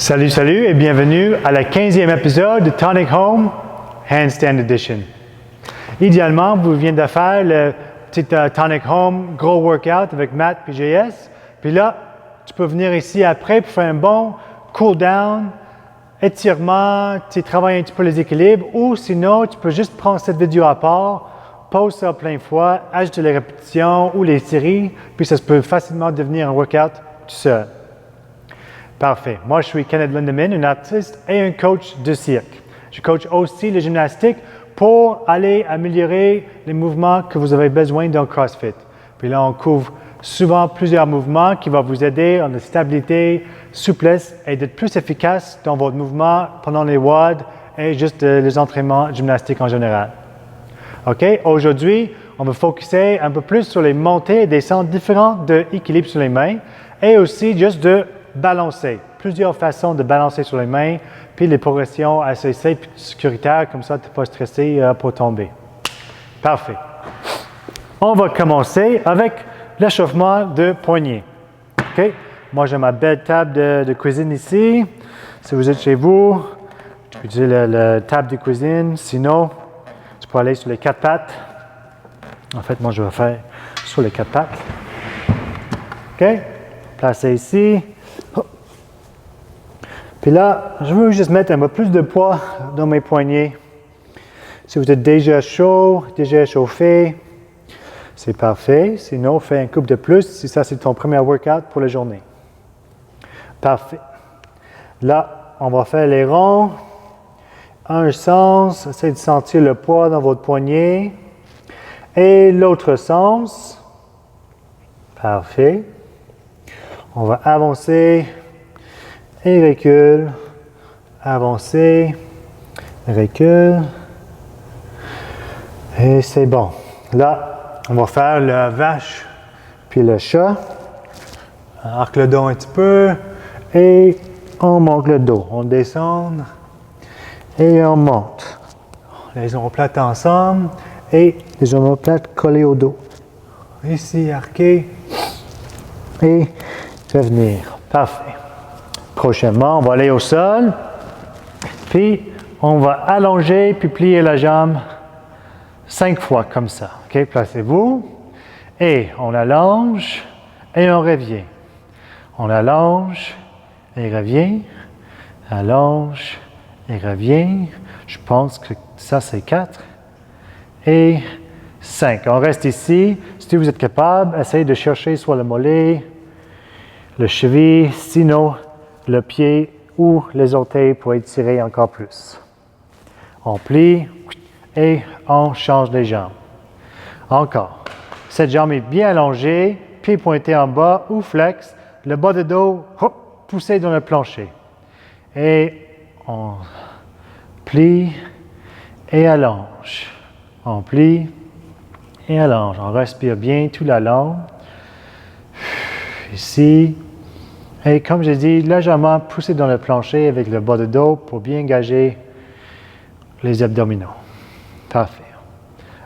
Salut, salut et bienvenue à la 15e épisode de Tonic Home Handstand Edition. Idéalement, vous venez de faire le petit Tonic Home gros workout avec Matt et JS. Puis là, tu peux venir ici après pour faire un bon cool down, étirement, tu travailles un petit peu les équilibres ou sinon, tu peux juste prendre cette vidéo à part, pause ça plein fois, ajouter les répétitions ou les séries, puis ça peut facilement devenir un workout tout seul. Parfait. Moi, je suis Kenneth Lindemann, un artiste et un coach de cirque. Je coach aussi les gymnastiques pour aller améliorer les mouvements que vous avez besoin dans CrossFit. Puis là, on couvre souvent plusieurs mouvements qui vont vous aider en stabilité, souplesse et d'être plus efficace dans votre mouvement pendant les WOD et juste les entraînements gymnastiques en général. OK? Aujourd'hui, on va focuser un peu plus sur les montées et descentes différentes d'équilibre sur les mains et aussi juste de balancer. Plusieurs façons de balancer sur les mains, puis les progressions assez simples et sécuritaires, comme ça, tu n'es pas stressé pour tomber. Parfait. On va commencer avec l'échauffement de poignets. OK? Moi, j'ai ma belle table de cuisine ici. Si vous êtes chez vous, tu peux utiliser la table de cuisine. Sinon, tu peux aller sur les quatre pattes. En fait, moi, je vais faire sur les quatre pattes. OK? Placez ici. Puis là, je veux juste mettre un peu plus de poids dans mes poignets. Si vous êtes déjà chaud, déjà échauffé, c'est parfait. Sinon, fais un couple de plus si ça c'est ton premier workout pour la journée. Parfait. Là, on va faire les ronds. Un sens, essayez de sentir le poids dans votre poignet. Et l'autre sens. Parfait. On va avancer. Et recule, avancer, recule, et c'est bon. Là, on va faire la vache puis le chat. On arque le dos un petit peu et on monte le dos. On descend et on monte. Les omoplates ensemble et les omoplates collées au dos. Ici, arqué et revenir. Parfait. Prochainement, on va aller au sol, puis on va allonger puis plier la jambe 5 fois comme ça. OK, placez-vous et on allonge et on revient. On allonge et revient, allonge et revient. Je pense que ça c'est 4 et 5. On reste ici. Si vous êtes capable, essayez de chercher soit le mollet, le cheville, sinon le pied ou les orteils pour étirer encore plus. On plie et on change les jambes. Encore. Cette jambe est bien allongée, pied pointé en bas ou flex, le bas de dos poussé dans le plancher. Et on plie et allonge. On plie et allonge. On respire bien tout le long. Ici. Et comme j'ai dit, légèrement pousser dans le plancher avec le bas de dos pour bien engager les abdominaux. Parfait.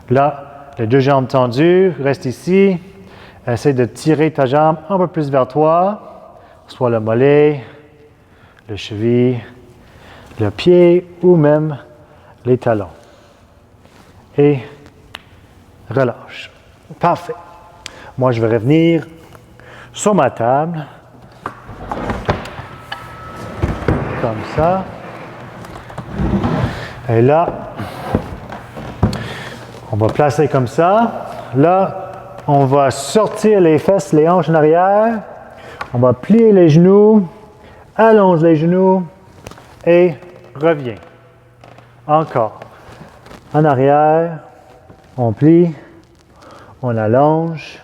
Là, les deux jambes tendues, reste ici. Essaie de tirer ta jambe un peu plus vers toi, soit le mollet, le cheville, le pied ou même les talons. Et relâche. Parfait. Moi, je vais revenir sur ma table. Comme ça. Et là, on va placer comme ça. Là, on va sortir les fesses, les hanches en arrière. On va plier les genoux, allonge les genoux et revient. Encore. En arrière, on plie, on allonge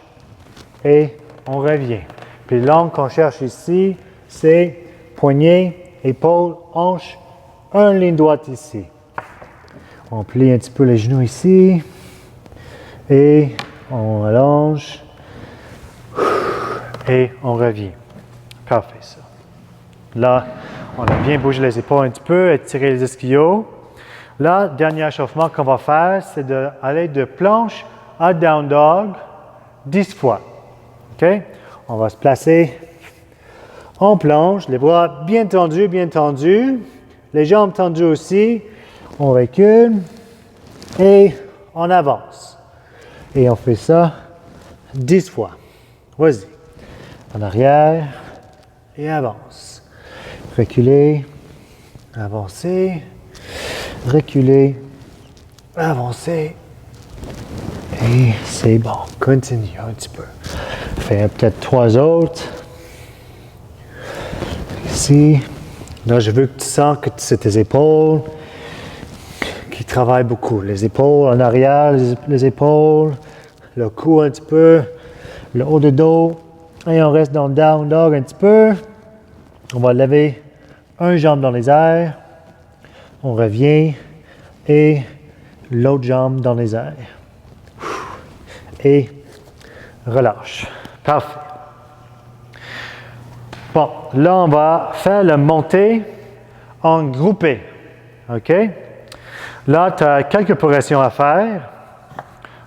et on revient. Puis l'angle qu'on cherche ici, c'est poignet, épaules, hanches, une ligne droite ici. On plie un petit peu les genoux ici et on allonge et on revient. Parfait ça. Là, on a bien bougé les épaules un petit peu, étirer les ischios. Là, dernier échauffement qu'on va faire, c'est d'aller de planche à down dog 10 fois. OK? On va se placer On plonge, les bras bien tendus, les jambes tendues aussi. On recule et on avance. Et on fait ça 10 fois. Vas-y. En arrière et avance. Reculer, avancer, reculer, avancer. Et c'est bon. Continue un petit peu. Fais peut-être 3 autres. Ici. Là, je veux que tu sens que c'est tes épaules qui travaillent beaucoup. Les épaules en arrière, les épaules, le cou un petit peu, le haut du dos. Et on reste dans le down dog un petit peu. On va lever une jambe dans les airs. On revient et l'autre jambe dans les airs. Et relâche. Parfait. Bon, là, on va faire la montée en groupé. OK? Là, tu as quelques progressions à faire.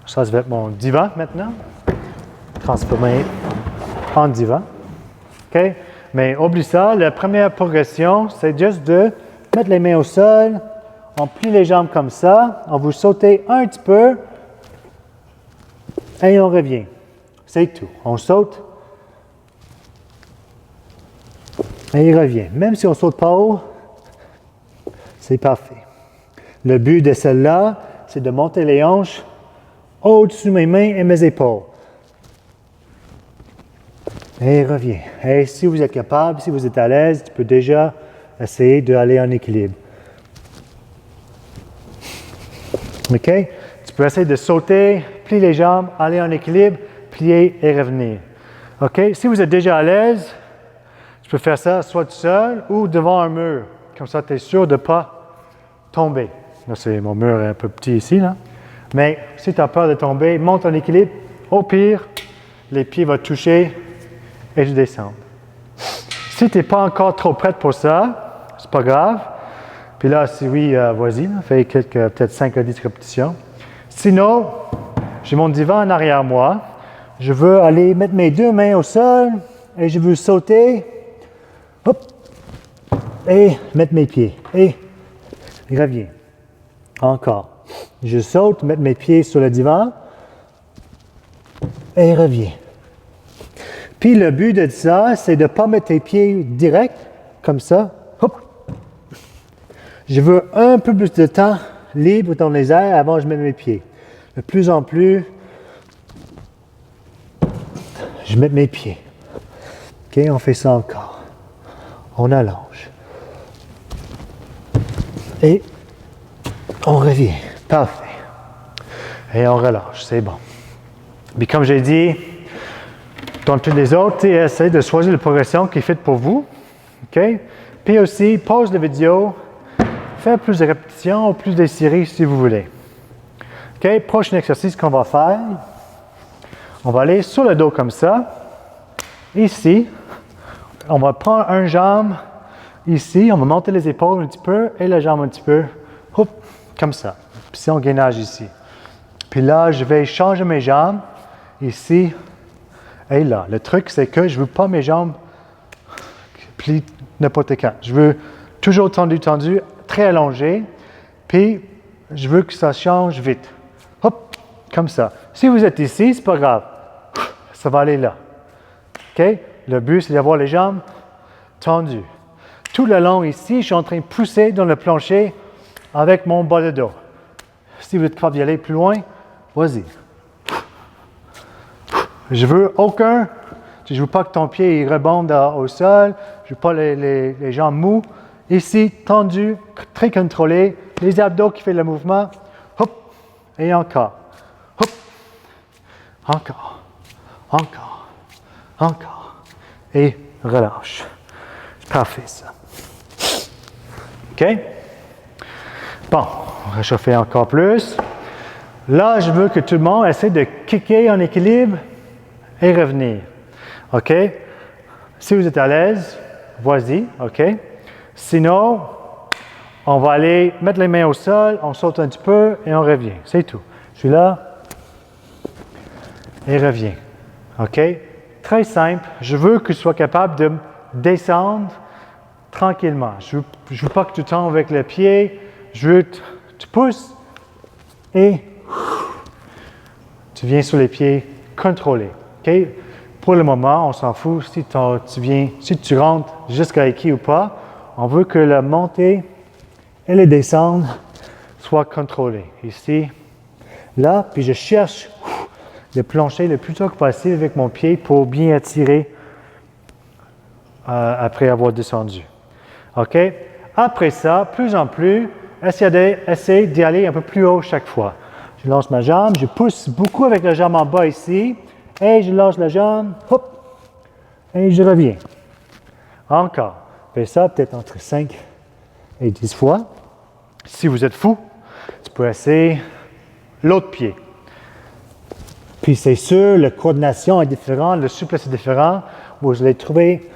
Ça va être mon divan maintenant. Transformer en divan. OK? Mais oublie ça, la première progression, c'est juste de mettre les mains au sol. On plie les jambes comme ça. On vous sautez un petit peu. Et on revient. C'est tout. On saute. Et il revient. Même si on ne saute pas haut, c'est parfait. Le but de celle-là, c'est de monter les hanches au-dessus de mes mains et mes épaules. Et il revient. Et si vous êtes capable, si vous êtes à l'aise, tu peux déjà essayer d'aller en équilibre. OK? Tu peux essayer de sauter, plier les jambes, aller en équilibre, plier et revenir. OK? Si vous êtes déjà à l'aise, tu peux faire ça soit tout seul ou devant un mur. Comme ça, tu es sûr de ne pas tomber. Là, c'est mon mur est un peu petit ici, là. Mais si tu as peur de tomber, monte en équilibre. Au pire, les pieds vont toucher et je descends. Si tu n'es pas encore trop prête pour ça, c'est pas grave. Puis là, si oui, vas-y, fais peut-être 5 à 10 répétitions. Sinon, j'ai mon divan en arrière moi. Je veux aller mettre mes 2 mains au sol et je veux sauter. Hop! Et mettre mes pieds. Et reviens. Encore. Je saute, mettre mes pieds sur le divan. Et reviens. Puis le but de ça, c'est de ne pas mettre tes pieds direct, comme ça. Hop! Je veux un peu plus de temps libre dans les airs avant que je mette mes pieds. De plus en plus, je mets mes pieds. OK, on fait ça encore. On allonge. Et on revient. Parfait. Et on relâche, c'est bon. Puis comme j'ai dit, dans tous les autres, essayez de choisir la progression qui est faite pour vous. OK? Puis aussi, pause la vidéo, faites plus de répétitions ou plus de séries si vous voulez. OK? Prochain exercice qu'on va faire, on va aller sur le dos comme ça. Ici, on va prendre une jambe ici, on va monter les épaules un petit peu et la jambe un petit peu. Hop, comme ça. Puis si on gainage ici. Puis là, je vais changer mes jambes ici et là. Le truc, c'est que je ne veux pas mes jambes plier n'importe quand. Je veux toujours tendu, très allongé. Puis, je veux que ça change vite. Hop, comme ça. Si vous êtes ici, c'est pas grave. Ça va aller là. OK? Le but, c'est d'avoir les jambes tendues. Tout le long ici, je suis en train de pousser dans le plancher avec mon bas de dos. Si vous êtes capable d'y aller plus loin, vas-y. Je veux aucun. Je ne veux pas que ton pied il rebonde au sol. Je ne veux pas les jambes mous. Ici, tendu, très contrôlé. Les abdos qui font le mouvement. Hop. Et encore. Hop. Encore. Encore. Encore. Et relâche. C'est parfait ça. OK? Bon, on va réchauffer encore plus. Là, je veux que tout le monde essaie de kicker en équilibre et revenir. OK? Si vous êtes à l'aise, vas-y. OK? Sinon, on va aller mettre les mains au sol, on saute un petit peu et on revient. C'est tout. Je suis là et reviens. OK? Très simple. Je veux que tu sois capable de descendre tranquillement. Je ne veux pas que tu tombes avec le pied. Je veux que tu pousses et tu viens sur les pieds contrôlés. Okay? Pour le moment, on s'en fout si tu rentres jusqu'à ici ou pas. On veut que la montée et les descentes soient contrôlées. Ici, là, puis je cherche de plancher le plus tôt que possible avec mon pied pour bien attirer après avoir descendu. OK? Après ça, plus en plus, essaye d'y aller un peu plus haut chaque fois. Je lance ma jambe, je pousse beaucoup avec la jambe en bas ici, et je lâche la jambe, hop, et je reviens. Encore. Fais ça peut-être entre 5 et 10 fois. Si vous êtes fou, tu peux essayer l'autre pied. Puis c'est sûr, la coordination est différente, le souplesse est différent. Vous allez trouver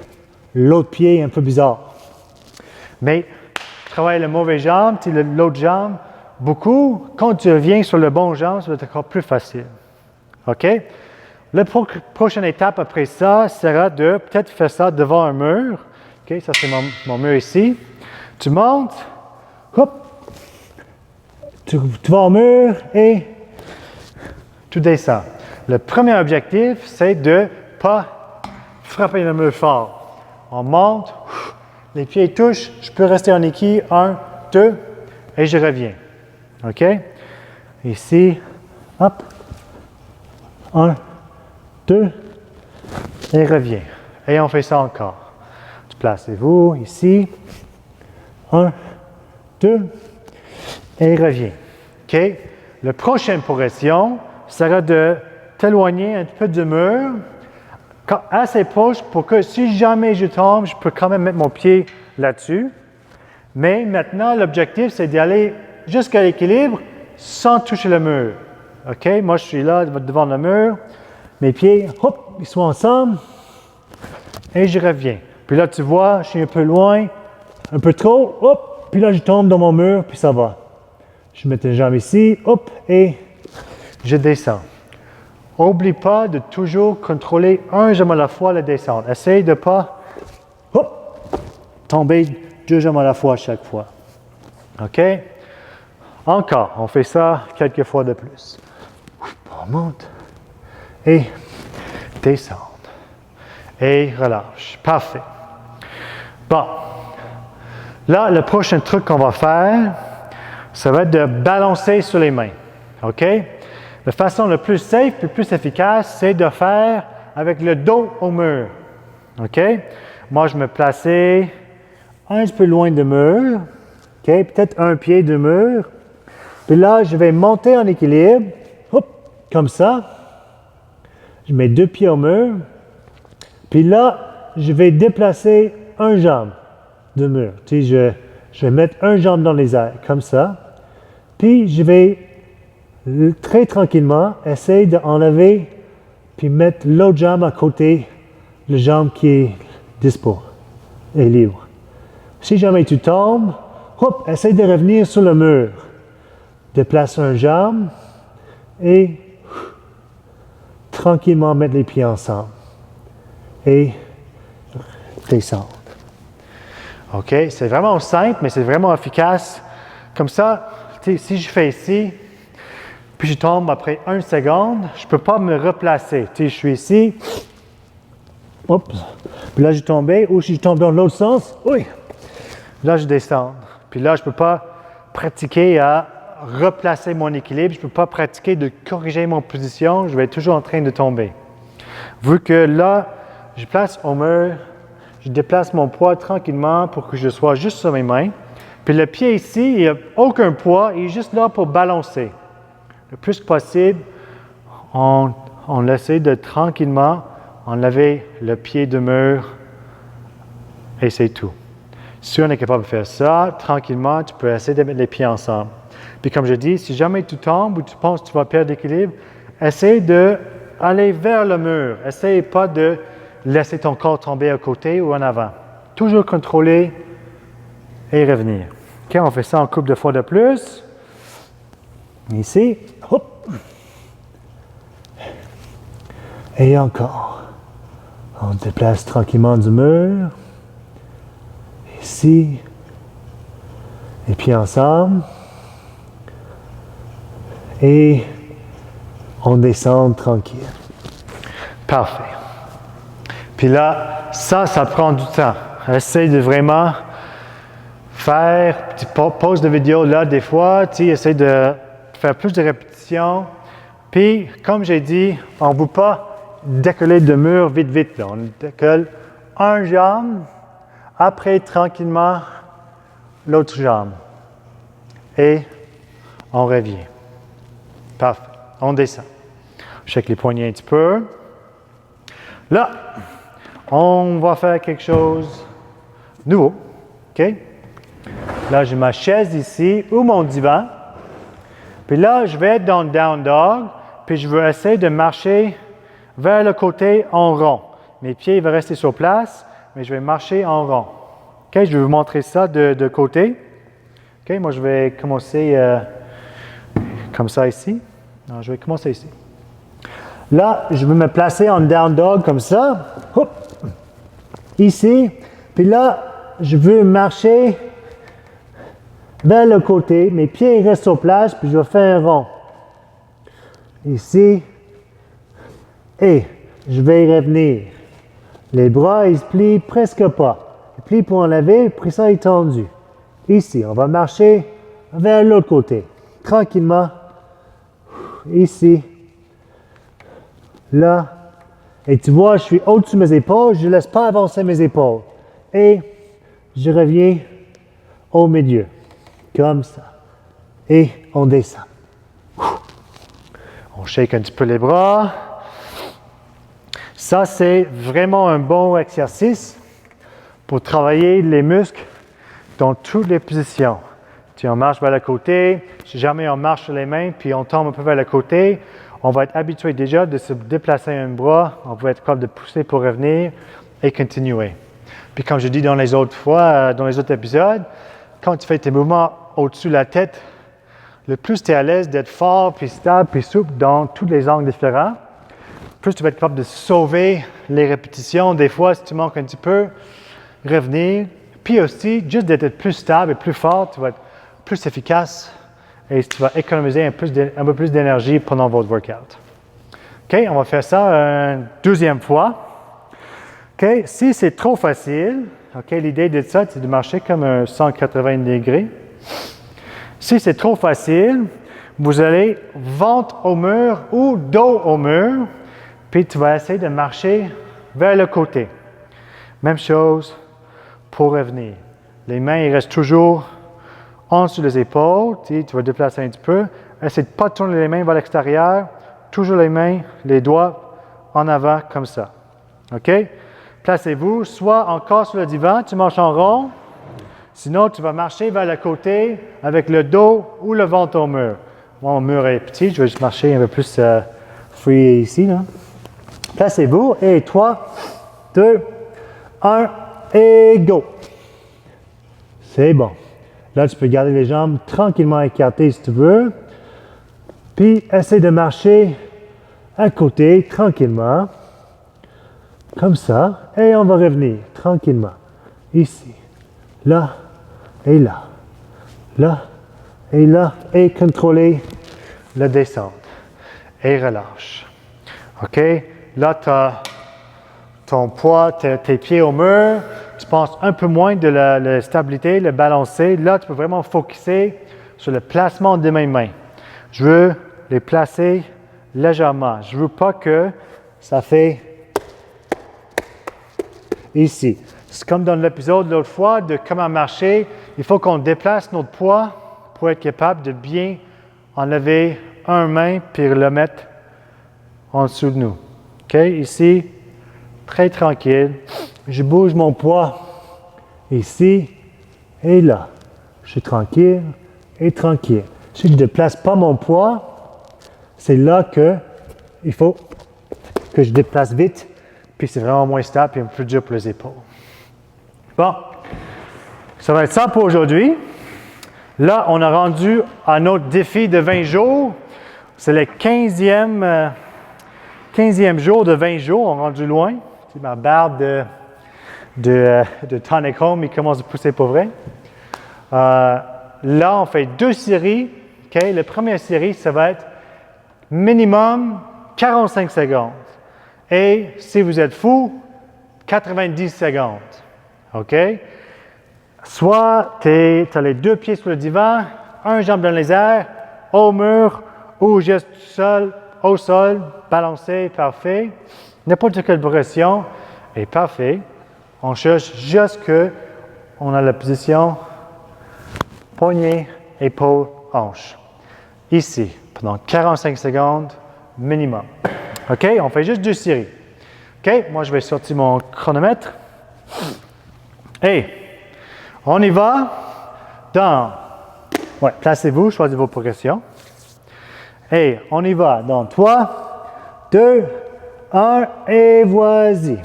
l'autre pied un peu bizarre. Mais travaille la mauvaise jambe, l'autre jambe, beaucoup. Quand tu reviens sur le bon jambe, ça va être encore plus facile. OK? La prochaine étape après ça sera de peut-être faire ça devant un mur. OK? Ça, c'est mon mur ici. Tu montes, hop, tu vas au mur et tu descends. Le premier objectif, c'est de ne pas frapper le mur fort. On monte, les pieds touchent, je peux rester en équilibre, 1, 2, et je reviens. OK? Ici, hop, 1, 2, et reviens. Et on fait ça encore. Placez-vous ici, 1, 2, et reviens. OK? La prochaine progression sera de t'éloigner un peu du mur, assez proche pour que si jamais je tombe, je peux quand même mettre mon pied là-dessus. Mais maintenant, l'objectif, c'est d'aller jusqu'à l'équilibre sans toucher le mur. OK? Moi, je suis là devant le mur. Mes pieds, hop, ils sont ensemble. Et je reviens. Puis là, tu vois, je suis un peu loin, un peu trop, hop, puis là, je tombe dans mon mur, puis ça va. Je mets les jambes ici, hop, et je descends. N'oublie pas de toujours contrôler un jambe à la fois la descente. Essaye de ne pas tomber 2 jambes à la fois chaque fois. OK? Encore, on fait ça quelques fois de plus. On monte et descend. Et relâche. Parfait. Bon. Là, le prochain truc qu'on va faire, ça va être de balancer sur les mains. OK? La façon la plus safe et plus efficace, c'est de faire avec le dos au mur. OK? Moi, je me plaçais un petit peu loin du mur. OK? Peut-être un pied du mur. Puis là, je vais monter en équilibre. Hop! Comme ça. Je mets 2 pieds au mur. Puis là, je vais déplacer un jambe du mur. Tu sais, je vais mettre un jambe dans les airs, comme ça. Puis, je vais très tranquillement essayer d'enlever puis mettre l'autre jambe à côté, la jambe qui est dispo et libre. Si jamais tu tombes, hop, essaye de revenir sur le mur. Déplace un jambe et tranquillement mettre les pieds ensemble. Et descendre. OK? C'est vraiment simple, mais c'est vraiment efficace. Comme ça, si je fais ici, puis je tombe après 1 seconde, je ne peux pas me replacer. Je suis ici, hop, puis là je tombé, ou si je tombe dans l'autre sens, oui, là je descends. Puis là, je ne peux pas pratiquer à replacer mon équilibre, je ne peux pas pratiquer de corriger mon position, je vais être toujours en train de tomber. Vu que là, je place au mur, je déplace mon poids tranquillement pour que je sois juste sur mes mains. Puis le pied ici, il n'y a aucun poids, il est juste là pour balancer. Le plus possible, on essaie de tranquillement enlever le pied du mur et c'est tout. Si on est capable de faire ça, tranquillement, tu peux essayer de mettre les pieds ensemble. Puis comme je dis, si jamais tu tombes ou tu penses que tu vas perdre l'équilibre, essaie d'aller vers le mur. Essaye pas de laisser ton corps tomber à côté ou en avant. Toujours contrôler et revenir. OK, on fait ça en couple de fois de plus. Ici, hop. Et encore. On déplace tranquillement du mur. ici, et puis ensemble, et on descend tranquille. Parfait. Puis là, ça prend du temps. Essaye de vraiment faire, tu poses de vidéo là des fois, tu essaies de faire plus de répétitions. Puis, comme j'ai dit, on ne veut pas décoller de mur vite. Là. On décolle un jambe, après tranquillement l'autre jambe. Et on revient. Parfait. On descend. Je check les poignets un petit peu. Là, on va faire quelque chose de nouveau. OK? Là, j'ai ma chaise ici ou mon divan. Puis là, je vais être dans le down dog. Puis je vais essayer de marcher vers le côté en rond. Mes pieds vont rester sur place, mais je vais marcher en rond. OK? Je vais vous montrer ça de côté. OK? Moi, je vais commencer comme ça ici. Non, je vais commencer ici. Là, je vais me placer en down dog comme ça. Hop. Ici. Puis là, je veux marcher vers le côté. Mes pieds restent sur place, puis je vais faire un rond. Ici. Et je vais y revenir. Les bras, ils se plient presque pas. Ils plient pour enlever, puis ça est tendu. Ici, on va marcher vers l'autre côté. Tranquillement. Ici. Là. Et tu vois, je suis au-dessus de mes épaules. Je ne laisse pas avancer mes épaules. Et je reviens au milieu. Comme ça. Et on descend. On shake un petit peu les bras. Ça, c'est vraiment un bon exercice pour travailler les muscles dans toutes les positions. On marche vers le côté. Si jamais on marche sur les mains puis on tombe un peu vers le côté, on va être habitué déjà de se déplacer un bras. On va être capable de pousser pour revenir et continuer. Puis comme je dis dans les autres fois, dans les autres épisodes, quand tu fais tes mouvements au-dessus de la tête, le plus tu es à l'aise d'être fort, puis stable, puis souple dans tous les angles différents, plus tu vas être capable de sauver les répétitions. Des fois, si tu manques un petit peu, revenir. Puis aussi, juste d'être plus stable et plus fort, tu vas être plus efficace et tu vas économiser un peu plus d'énergie pendant votre workout. OK, on va faire ça une deuxième fois. OK, si c'est trop facile, OK, l'idée de ça, c'est de marcher comme un 180 degrés. Si c'est trop facile, vous allez ventre au mur ou dos au mur, puis tu vas essayer de marcher vers le côté. Même chose pour revenir. Les mains, ils restent toujours en dessous des épaules. Tu vas déplacer un petit peu. Essaye de ne pas tourner les mains vers l'extérieur. Toujours les mains, les doigts en avant comme ça. OK? Placez-vous soit encore sur le divan, tu marches en rond. Sinon, tu vas marcher vers le côté avec le dos ou le ventre au mur. Mon mur est petit, je vais juste marcher un peu plus free ici. Là. Placez-vous et 3, 2, 1 et go. C'est bon. Là, tu peux garder les jambes tranquillement écartées si tu veux. Puis, essaie de marcher à côté tranquillement. Comme ça. Et on va revenir tranquillement. Ici. Là. Et là. Là. Et là. Et contrôler la descente. Et relâche. OK? Là, tu as ton poids, tes pieds au mur. Tu penses un peu moins de la stabilité, le balancer. Là, tu peux vraiment focuser sur le placement de mes mains. Je veux les placer légèrement. Je ne veux pas que ça fait ici. C'est comme dans l'épisode l'autre fois de comment marcher. Il faut qu'on déplace notre poids pour être capable de bien enlever un main puis le mettre en dessous de nous. OK? Ici, très tranquille. Je bouge mon poids ici et là. Je suis tranquille et tranquille. Si je ne déplace pas mon poids, c'est là qu'il faut que je déplace vite, puis c'est vraiment moins stable et un peu plus dur pour les épaules. Bon, ça va être ça pour aujourd'hui. Là, on a rendu à notre défi de 20 jours. C'est le 15e jour de 20 jours. On est rendu loin. C'est ma barre de Tonic Home, il commence à pousser pour vrai. Là, on fait 2 séries. Okay? La première série, ça va être minimum 45 secondes. Et si vous êtes fou, 90 secondes. OK? Soit tu as les 2 pieds sur le divan, un jambe dans les airs, au mur, ou juste seul, au sol, balancé, parfait. N'importe quelle progression est parfait. On cherche juste qu'on a la position poignet, épaule, hanche. Ici, pendant 45 secondes minimum. OK? On fait juste 2 séries. OK? Moi, je vais sortir mon chronomètre. Et on y va dans... Ouais, placez-vous, choisissez vos progressions. Et on y va dans 3, 2, 1 et voici.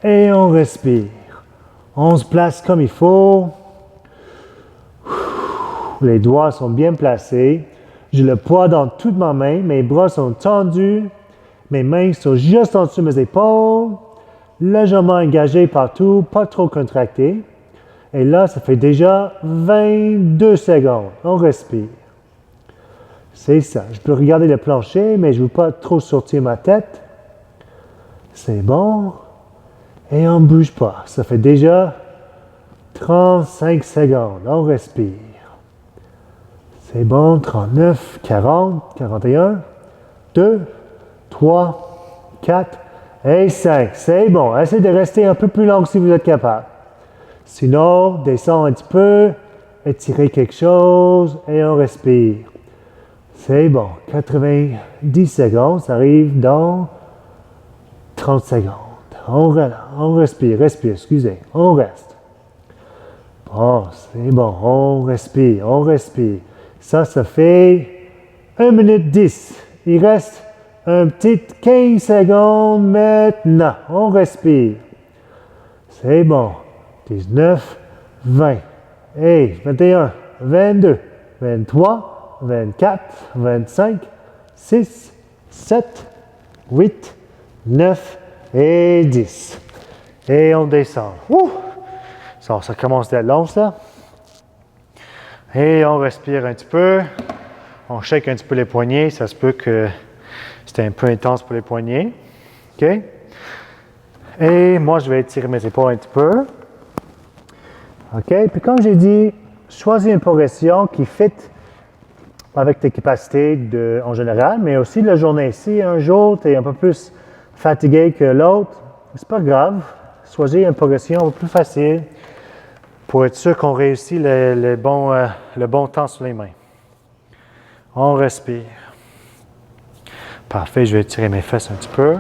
Et on respire. On se place comme il faut. Les doigts sont bien placés. J'ai le poids dans toute ma main. Mes bras sont tendus. Mes mains sont juste en dessous de mes épaules. Légèrement engagées partout, pas trop contractées. Et là, ça fait déjà 22 secondes. On respire. C'est ça. Je peux regarder le plancher, mais je ne veux pas trop sortir ma tête. C'est bon. Et on ne bouge pas. Ça fait déjà 35 secondes. On respire. C'est bon. 39, 40, 41, 2, 3, 4 et 5. C'est bon. Essayez de rester un peu plus long si vous êtes capable. Sinon, descends un petit peu, étirez quelque chose et on respire. C'est bon. 90 secondes, ça arrive dans 30 secondes. On respire, excusez, on reste. Bon, c'est bon, on respire. Ça fait 1 minute 10. Il reste un petit 15 secondes maintenant. On respire. C'est bon. 19, 20, et 21, 22, 23, 24, 25, 6, 7, 8, 9 et 10. Et on descend. Ouh! Ça commence d'être long, ça. Et on respire un petit peu. On shake un petit peu les poignets. Ça se peut que c'était un peu intense pour les poignets. OK? Et moi, je vais étirer mes épaules un petit peu. OK? Puis comme j'ai dit, choisis une progression qui fit avec tes capacités en général, mais aussi la journée. Si un jour, tu es un peu plus fatigué que l'autre, c'est pas grave. Choisis une progression un peu plus facile pour être sûr qu'on réussit le bon temps sur les mains. On respire. Parfait, je vais étirer mes fesses un petit peu.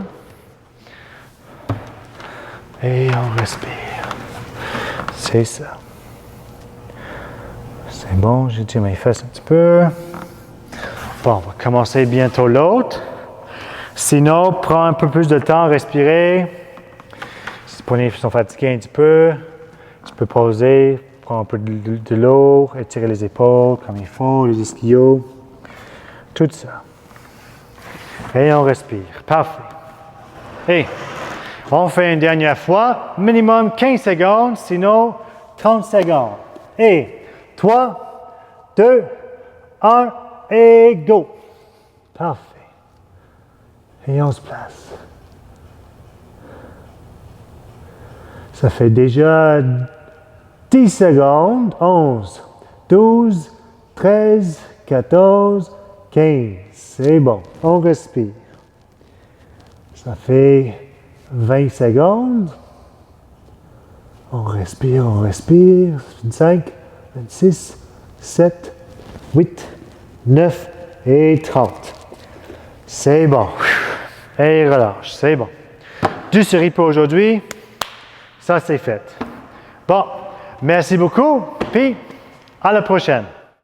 Et on respire. C'est ça. C'est bon, j'ai tiré mes fesses un petit peu. Bon, on va commencer bientôt l'autre. Sinon, prends un peu plus de temps à respirer. Si tes poignets sont fatigués un petit peu, tu peux poser, prendre un peu de l'eau, étirer les épaules comme il faut, les ischios. Tout ça. Et on respire. Parfait. Et on fait une dernière fois, minimum 15 secondes, sinon 30 secondes. Et 3, 2, 1 et go. Parfait. Et on se place. Ça fait déjà 10 secondes. 11, 12, 13, 14, 15. C'est bon. On respire. Ça fait 20 secondes. On respire. 25, 26, 7, 8, 9 et 30. C'est bon. Et relâche. C'est bon. Du série pour aujourd'hui. Ça, c'est fait. Bon. Merci beaucoup. Puis, à la prochaine.